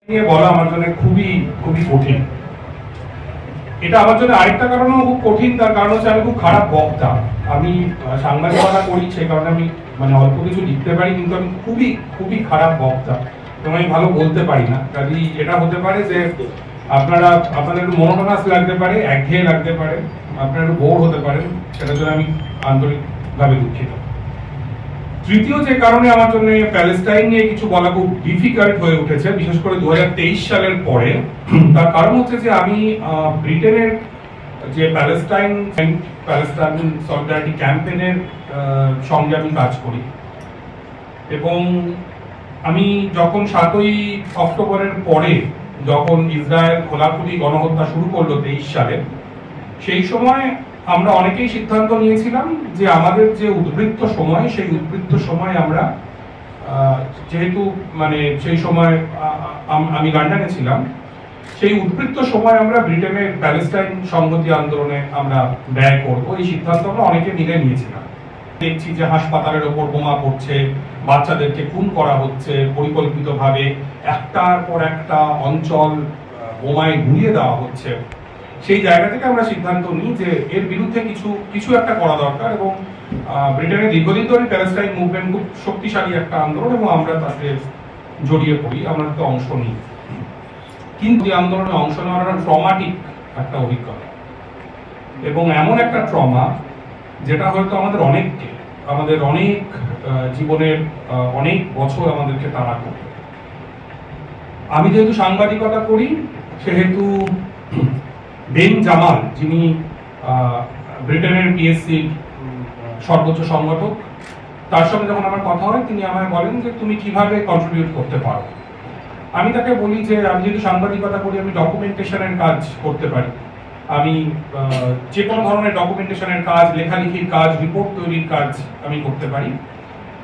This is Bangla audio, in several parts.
নিয়ে বলা আমার জন্য খুবই খুবই কঠিন। এটা আমার জন্য আরেকটা কারণেও খুব কঠিন, তার কারণ হচ্ছে আমি খুব খারাপ বক্তা। আমি সাংবাদিকতা করি, সেই কারণে আমি অল্প কিছু লিখতে পারি, কিন্তু আমি খুবই খুবই খারাপ বক্তা এবং আমি ভালো বলতে পারি না। কাজেই এটা হতে পারে যে আপনাদের একটু মনোটোনাস লাগতে পারে, একঘেয়ে লাগতে পারে, আপনারা একটু বোর হতে পারেন, সেটার জন্য আমি আন্তরিকভাবে দুঃখিত। তৃতীয় যে কারণে আমার জন্য প্যালেস্টাইন নিয়ে কিছু বলা খুব ডিফিকাল্ট হয়ে উঠেছে, বিশেষ করে 2023 সালের পরে, তার কারণ হচ্ছে যে আমি ব্রিটেনের যে প্যালেস্টাইন সলিডারিটি ক্যাম্পেইনের সঙ্গে আমি কাজ করি, এবং আমি যখন 7ই অক্টোবরের পরে যখন ইসরায়েল খোলাখুলি গণহত্যা শুরু করলো 23 সালে, সেই সময় আমরা অনেকেই সিদ্ধান্ত নিয়েছিলাম যে আমাদের যে উদ্বৃত্ত সময়, সেই উদ্বৃত্ত সময় আমরা যেহেতু সেই সময় আমি লন্ডনে ছিলাম, সেই উদ্বৃত্ত সময় আমরা ব্রিটেনের প্যালেস্টাইন সংহতি আন্দোলনে আমরা ব্যয় করব, এই সিদ্ধান্ত আমরা অনেকে মিলে নিয়েছিলাম। দেখছি যে হাসপাতালের ওপর বোমা পড়ছে, বাচ্চাদেরকে খুন করা হচ্ছে পরিকল্পিতভাবে, একটার পর একটা অঞ্চল বোমায় ঘুরিয়ে দেওয়া হচ্ছে। সেই জায়গা থেকে আমরা সিদ্ধান্ত নিই যে এর বিরুদ্ধে কিছু একটা করা দরকার, এবং ব্রিটেনের দীর্ঘদিন ধরে প্যালেস্টাইন মুভমেন্ট খুব শক্তিশালী একটা আন্দোলন, এবং আমরা তাতে জড়িয়ে পড়ি, আমরা তাতে অংশ নিই। কিন্তু এই আন্দোলনে অংশ নেওয়ার একটা ট্রমাটিক একটা অভিজ্ঞতা, এবং এমন একটা ট্রমা যেটা হয়তো আমাদের অনেক জীবনের অনেক বছর আমাদেরকে তাড়া করবে। আমি যেহেতু সাংবাদিকতা করি, সেহেতু বেন জামাল, যিনি ব্রিটেনের পিএসসির সর্বোচ্চ সংগঠক, তার সঙ্গে যখন আমার কথা হয়, তিনি আমায় বলেন যে তুমি কিভাবে কন্ট্রিবিউট করতে পারো। আমি তাকে বলি যে আমি যেহেতু সাংবাদিকতা করি, আমি ডকুমেন্টেশনের কাজ করতে পারি, আমি যে কোনো ধরনের ডকুমেন্টেশনের কাজ, লেখালেখির কাজ, রিপোর্ট তৈরির কাজ আমি করতে পারি।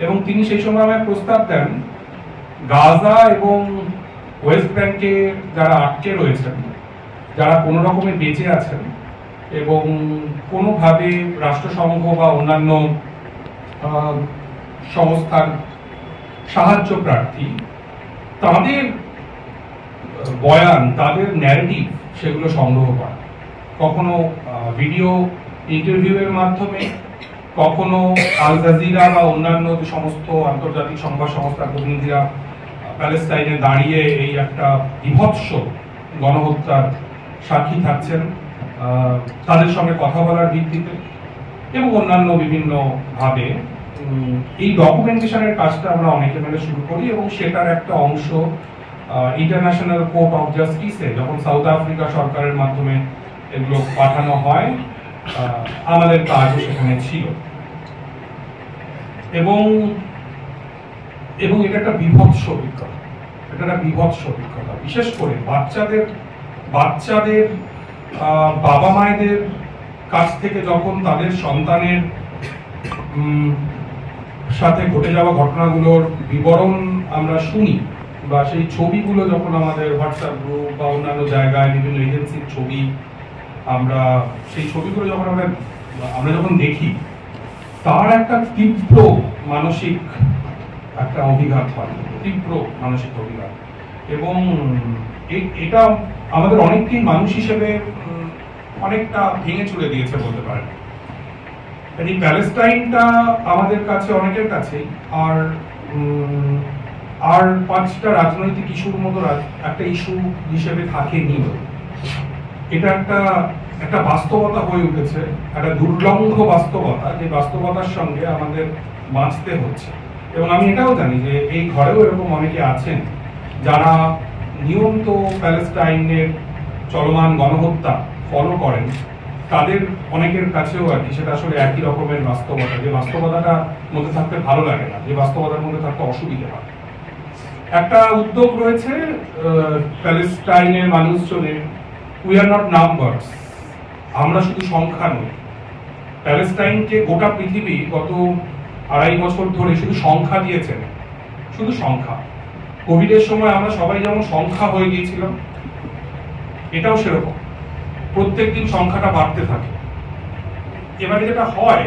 এবং তিনি সেই সময় আমায় প্রস্তাব দেন, গাজা এবং ওয়েস্ট ব্যাংকে যারা আটকে রয়েছেন, যারা কোনো রকমে বেঁচে আছেন এবং কোনোভাবে রাষ্ট্রসংঘ বা অন্যান্য সংস্থার সাহায্য প্রার্থী, তাদের বয়ান, তাদের ন্যারেটিভ, সেগুলো সংগ্রহ করা, কখনো ভিডিও ইন্টারভিউয়ের মাধ্যমে, কখনো আল জাজিরা বা অন্যান্য যে সমস্ত আন্তর্জাতিক সংবাদ সংস্থার প্রতিনিধিরা প্যালেস্টাইনে দাঁড়িয়ে এই একটা বিভৎস গণহত্যার সাক্ষী থাকছেন, তাদের সঙ্গে কথা বলার ভিত্তিতে, এবং অন্যান্য বিভিন্ন ভাবে এই ডকুমেন্টেশনের কাজটা আমরা অনেকে মিলে শুরু করি। এবং সেটার একটা অংশ ইন্টারন্যাশনাল কোর্ট অফ জাস্টিসে যখন সাউথ আফ্রিকা সরকারের মাধ্যমে এগুলো পাঠানো হয়, আমাদের কাজও সেখানে ছিল। এবং এটা একটা বিভৎস অভিজ্ঞতা, বিশেষ করে বাচ্চাদের বাবা মায়েদের কাছ থেকে যখন তাদের সন্তানের সাথে ঘটে যাওয়া ঘটনাগুলোর বিবরণ আমরা শুনি, বা সেই ছবিগুলো যখন আমাদের হোয়াটসঅ্যাপ গ্রুপ বা অন্যান্য জায়গায় বিভিন্ন এজেন্সির ছবি, সেই ছবিগুলো যখন আমরা যখন দেখি, তার একটা তীব্র মানসিক একটা অভিঘাত হয়, এবং এটা আমাদের অনেককেই মানুষ হিসেবে অনেকটা ভেঙে চলে দিয়েছে বলতে পারেন। এই প্যালেস্টাইনটা আমাদের কাছে, অনেকের কাছেই আর 5টা রাজনৈতিক ইস্যুর মতো একটা ইস্যু হিসেবে থাকেনি। এটা একটা বাস্তবতা হয়ে উঠেছে, একটা দুর্লঙ্ঘ বাস্তবতা, যে বাস্তবতার সঙ্গে আমাদের বাঁচতে হচ্ছে। এবং আমি এটাও জানি যে এই ঘরেও এরকম অনেকে আছেন যারা নিয়মিত প্যালেস্টাইনের চলমান গণহত্যা ফলো করেন, তাদের অনেকের কাছেও আর কি সেটা আসলে একই রকমের বাস্তবতা, যে বাস্তবতাটা মধ্যে থাকতে ভালো লাগে না, যে বাস্তবতার মধ্যে থাকতে অসুবিধা হয়। একটা উদ্যোগ রয়েছে প্যালেস্টাইনের মানুষজনের, উই আর নট নাম্বারস, আমরা শুধু সংখ্যা নই। প্যালেস্টাইনকে গোটা পৃথিবী গত 2.5 বছর ধরে শুধু সংখ্যা দিয়েছেন, শুধু সংখ্যা। কোভিডের সময় আমরা সবাই যেমন সংখ্যা হয়ে গিয়েছিলাম, এটাও সেরকম, প্রত্যেকদিন সংখ্যাটা বাড়তে থাকে। এবারে যেটা হয়,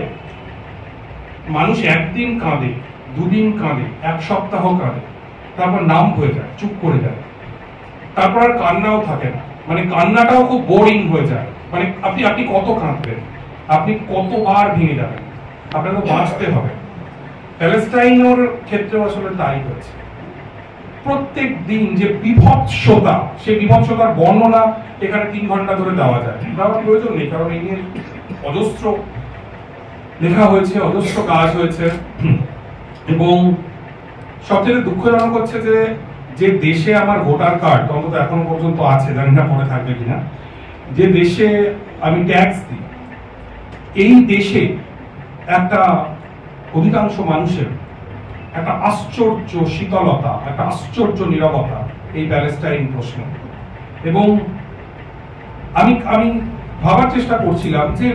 মানুষ একদিন কাঁদে, 2 দিন কাঁদে, 1 সপ্তাহ কাঁদে, তারপর নাম হয়ে যায়, চুপ করে যায়। তারপর আর কান্নাও থাকে না, মানে কান্নাটাও খুব বোরিং হয়ে যায়। মানে আপনি আপনি কত কাঁদবেন, আপনি কতবার ভেঙে যাবেন, আপনাকে বাঁচতে হবে। প্যালেস্টাইনের ক্ষেত্রেও আসলে তাই হয়েছে। প্রত্যেক দিন যে বিভৎসতা, সেই বিভৎসতার বর্ণনা এখানে 3 ঘন্টা ধরে দেওয়া যায়, দেওয়ার প্রয়োজন নেই, কারণ এই নিয়ে অজস্র লেখা হয়েছে, অজস্র কাজ হয়েছে। এবং সবচেয়ে দুঃখজনক হচ্ছে যে যে দেশে আমার ভোটার কার্ড অন্তত এখনো পর্যন্ত আছে, জানি না পরে থাকবে কিনা, যে দেশে আমি ট্যাক্স দিই, এই দেশে একটা অধিকাংশ মানুষের একটা আশ্চর্য শীতলতা, একটা আশ্চর্য নীরবতা এই প্যালেস্টাইন প্রশ্ন। এবং আমি আমি ভাবার চেষ্টা করছিলাম যে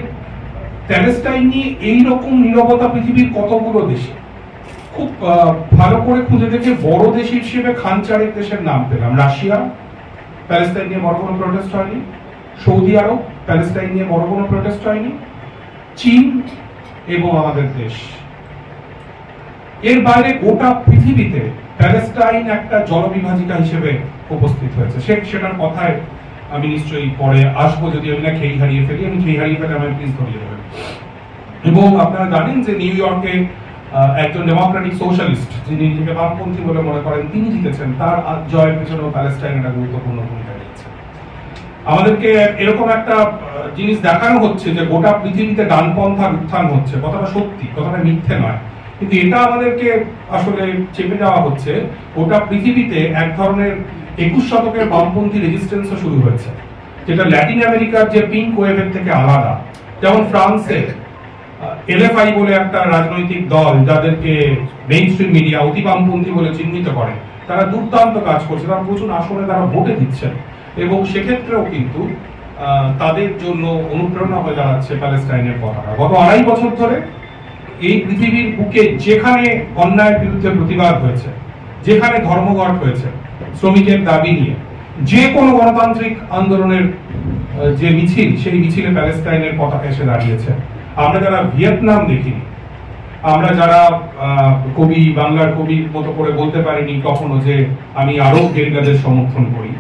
প্যালেস্টাইন নিয়ে এইরকম নীরবতা পৃথিবীর কতগুলো দেশে। খুব ভালো করে খুঁজে দেখে বড় দেশ হিসেবে খান চারেক দেশের নাম পেলাম। রাশিয়া, প্যালেস্টাইন নিয়ে বড় কোনো প্রোটেস্ট হয়নি। সৌদি আরব, প্যালেস্টাইন নিয়ে বড় কোনো প্রোটেস্ট হয়নি। চীন এবং আমাদের দেশ। এর বাইরে গোটা পৃথিবীতে প্যালেস্টাইন একটা জলবিভাজিকা হিসেবে উপস্থিত হয়েছে। সেটার কথায় আমি নিশ্চয়ই পরে আসবো, যদি আমি না খেই হারিয়ে ফেলি। আমি খেই হারিয়ে ফেলে আমায় প্লিজ ধরিয়ে দেবেন। এবং আপনারা জানেন যে নিউ ইয়র্কে একজন ডেমোক্রেটিক সোশ্যালিস্ট, যিনি নিজেকে বামপন্থী বলে মনে করেন, তিনি জিতেছেন। তার জয়ের পেছনেও প্যালেস্টাইন একটা গুরুত্বপূর্ণ ভূমিকা নিয়েছে। আমাদেরকে এরকম একটা জিনিস দেখানো হচ্ছে যে গোটা পৃথিবীতে ডানপন্থার উত্থান হচ্ছে। কথাটা সত্যি, কথাটা মিথ্যে নয়, কিন্তু এটা আমাদেরকে আসলে চেপে দেওয়া হচ্ছে। গোটা পৃথিবীতে এক ধরনের 21 শতকের বামপন্থী রেজিস্ট্যান্সও শুরু হয়েছে, যেটা ল্যাটিন আমেরিকার যে পিঙ্ক ওয়েভের থেকে আলাদা। যেমন ফ্রান্সে এলএফআই বলে একটা রাজনৈতিক দল, যাদেরকে মেইনস্ট্রিম মিডিয়া অতি বামপন্থী বলে চিহ্নিত করে, তারা দুর্দান্ত কাজ করছে, তারা প্রচুর আসনে তারা ভোটে দিচ্ছেন। এবং সেক্ষেত্রেও কিন্তু তাদের জন্য অনুপ্রেরণা হয়ে দাঁড়াচ্ছে প্যালেস্টাইনের পতাকা। গত 2.5 বছর ধরে এই পৃথিবীর বুকে যেখানে অন্যায়ের বিরুদ্ধে প্রতিবাদ হয়েছে, যেখানে ধর্মঘট হয়েছে শ্রমিকের দাবি নিয়ে, যে কোনো গণতান্ত্রিক আন্দোলনের যে মিছিল, সেই মিছিলে প্যালেস্টাইনের পতাকা এসে দাঁড়িয়েছে। আমরা যারা ভিয়েতনাম দেখিনি, আমরা যারা কবি, বাংলার কবির মতো করে বলতে পারিনি কখনো যে আমি আরব গেরিলাদের সমর্থন করি,